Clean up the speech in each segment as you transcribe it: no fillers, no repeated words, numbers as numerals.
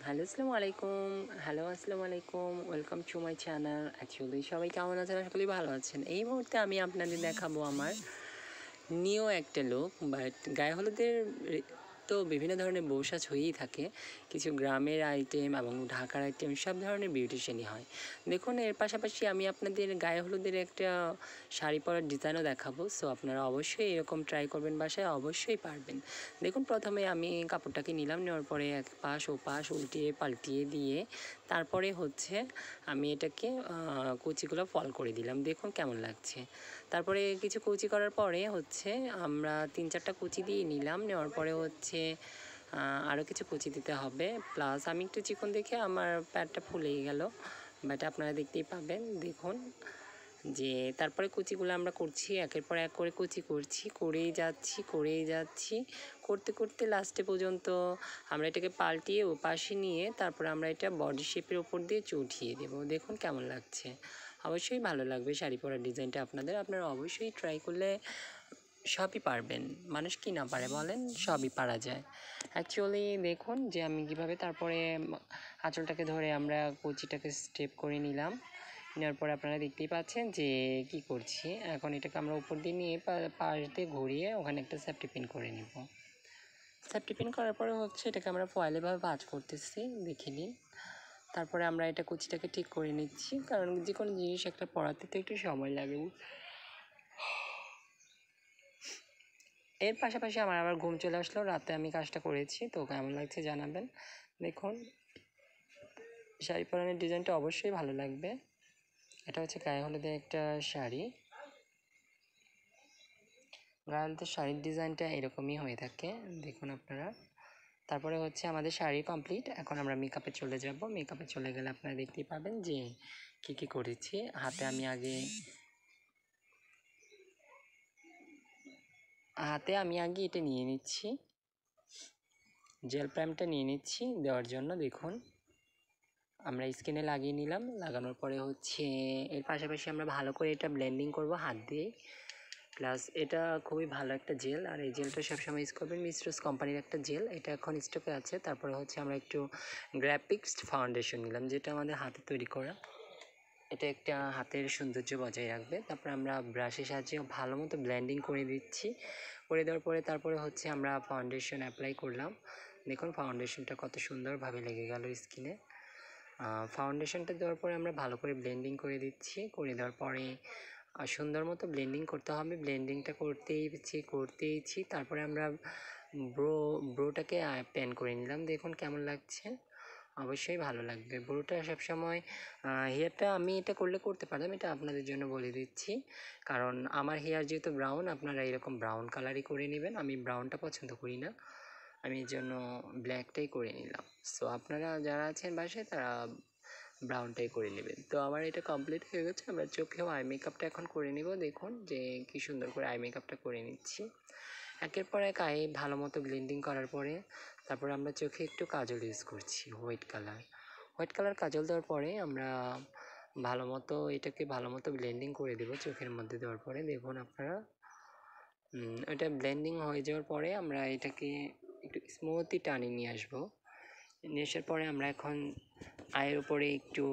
আসসালামু আলাইকুম, welcome to my channel. Actually সবাই কেমন আছেন? আশা করি ভালো আছেন। এই মুহূর্তে আমি আপনাদের দেখাবো আমার নিউ একটা লুক। বাট গায়ে হলুদের তো বিভিন্ন ধরনের বৌসাজ হয়েই থাকে, কিছু গ্রামের আইটেম এবং ঢাকার আইটেম সব ধরনের বিউটিশিয়ানই হয়। দেখুন, এর পাশাপাশি আমি আপনাদের গায়ে হলুদের একটা শাড়ি পরার ডিজাইনও দেখাবো। সো আপনারা অবশ্যই এরকম ট্রাই করবেন, বাসায় অবশ্যই পারবেন। দেখুন, প্রথমে আমি কাপড়টাকে নিলাম, নেওয়ার পরে এক পাশ ও পাশ উল্টিয়ে পাল্টিয়ে দিয়ে তারপরে হচ্ছে আমি এটাকে কুচিগুলো ফল করে দিলাম। দেখুন কেমন লাগছে। তারপরে কিছু কুচি করার পরে হচ্ছে আমরা 3-4টা কুচি দিয়ে নিলাম, নেওয়ার পরে হচ্ছে আরও কিছু কুচি দিতে হবে। প্লাস আমি একটু চিকন দেখে আমার প্যাডটা ফুলেই গেল, বাট আপনারা দেখতেই পাবেন। দেখুন যে তারপরে কুচিগুলো আমরা করছি, একের পর এক করে কুচি করছি, করেই যাচ্ছি করতে করতে লাস্টে পর্যন্ত আমরা এটাকে পাল্টিয়ে ও পাশে নিয়ে তারপরে আমরা এটা বডি শেপের উপর দিয়ে উঠিয়ে দেবো। দেখুন কেমন লাগছে। অবশ্যই ভালো লাগবে শাড়ি পরার ডিজাইনটা আপনাদের। আপনারা অবশ্যই ট্রাই করলে সবই পারবেন। মানুষ কি না পারে বলেন? সবই পারা যায়। অ্যাকচুয়ালি দেখুন যে আমি কীভাবে তারপরে আঁচলটাকে ধরে আমরা কুচিটাকে স্টেপ করে নিলাম। নেওয়ার পরে আপনারা দেখতেই পাচ্ছেন যে কি করছি। এখন এটাকে আমরা উপর দিয়ে নিয়ে পাশ দিয়ে ঘুরিয়ে ওখানে একটা সেফটি পিন করে নেব। সেফটি পিন করার পরে হচ্ছে এটাকে আমরা ফয়েলেভাবে ভাঁজ করতেছি, দেখে নিন। তারপরে আমরা এটা কুচিটাকে ঠিক করে নিচ্ছি, কারণ যে কোনো জিনিস একটা পড়াতে তো একটু সময় লাগে। এর পাশাপাশি আমার আবার ঘুম চলে আসলো, রাতে আমি কাজটা করেছি। তো কেমন লাগছে জানাবেন। দেখুন, শাড়ি পরানোর ডিজাইনটা অবশ্যই ভালো লাগবে। এটা হচ্ছে গায়ে হলুদের একটা শাড়ি। গায়ে হলুদের শাড়ির ডিজাইনটা এরকমই হয়ে থাকে, দেখুন আপনারা। তারপরে হচ্ছে আমাদের শাড়ি কমপ্লিট। এখন আমরা মেকআপে চলে যাব। মেকআপে চলে গেলে আপনারা দেখতেই পাবেন যে কী করেছি। হাতে আমি আগে এটা নিয়ে নিচ্ছি, জেল প্রাইমটা নিয়ে নিচ্ছি দেওয়ার জন্য। দেখুন, আমরা স্কিনে লাগিয়ে নিলাম। লাগানোর পরে হচ্ছে এর পাশাপাশি আমরা ভালো করে এটা ব্লেন্ডিং করব হাত দিয়ে। প্লাস এটা খুবই ভালো একটা জেল, আর এই জেলটা সবসময় ইউজ করবেন। মিস্ট্রোস কোম্পানির একটা জেল, এটা এখন স্টকে আছে। তারপরে হচ্ছে আমরা একটু গ্রাফিক্স ফাউন্ডেশন নিলাম, যেটা আমাদের হাতে তৈরি করা। এটা একটা হাতের সৌন্দর্য বজায় রাখবে। তারপরে আমরা ব্রাশের সাহায্যে ভালো মতো ব্লেন্ডিং করে দিচ্ছি। করে দেওয়ার পরে তারপরে হচ্ছে আমরা ফাউন্ডেশন অ্যাপ্লাই করলাম। দেখুন ফাউন্ডেশনটা কত সুন্দরভাবে লেগে গেল স্কিনে। ফাউন্ডেশনটা দেওয়ার পরে আমরা ভালো করে ব্লেন্ডিং করে দিচ্ছি। করে দেওয়ার পরে সুন্দর মতো ব্লেন্ডিং করতে হবে। ব্লেন্ডিংটা করতেইছি। তারপরে আমরা ব্রোটাকে প্যান করে নিলাম। দেখুন কেমন লাগছে। অবশ্যই ভালো লাগবে। ব্রোটা সবসময় হেয়ারটা আমি এটা করতে পারতাম, এটা আপনাদের জন্য বলে দিচ্ছি। কারণ আমার হেয়ার যেহেতু ব্রাউন, আপনারা এরকম ব্রাউন কালারই করে নেবেন। আমি ব্রাউনটা পছন্দ করি না, আমি এর জন্য ব্ল্যাকটাই করে নিলাম। সো আপনারা যারা আছেন বাসায় তারা ব্রাউনটাই করে নেবেন। তো আমার এটা কমপ্লিট হয়ে গেছে। আমরা চোখেও আই মেকআপটা এখন করে নিব। দেখুন যে কি সুন্দর করে আই মেকআপটা করে নিচ্ছি। একের পর এক আই ভালো মতো ব্লেন্ডিং করার পরে তারপরে আমরা চোখে একটু কাজল ইউজ করছি, হোয়াইট কালার কাজল দেওয়ার পরে আমরা এটাকে ভালো মতো ব্লেন্ডিং করে দেবো চোখের মধ্যে দেওয়ার পরে। দেখুন আপনারা, এটা ব্লেন্ডিং হয়ে যাওয়ার পরে আমরা এটাকে একটু স্মুথলি টানিয়ে নিয়ে আসবো। নিয়ে আসার পরে আমরা এখন আয়ের উপরে একটু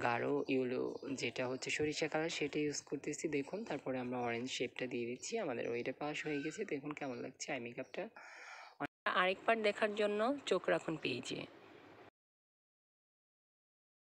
গাঢ় ইয়েলো, যেটা হচ্ছে সরিষা কালার, সেটা ইউজ করতেছি। দেখুন, তারপরে আমরা অরেঞ্জ শেপটা দিয়ে দিচ্ছি। আমাদের ওইটা পাস হয়ে গেছে। দেখুন কেমন লাগছে আই মেকআপটা। আরেকবার দেখার জন্য চোখ রাখুন পেজে।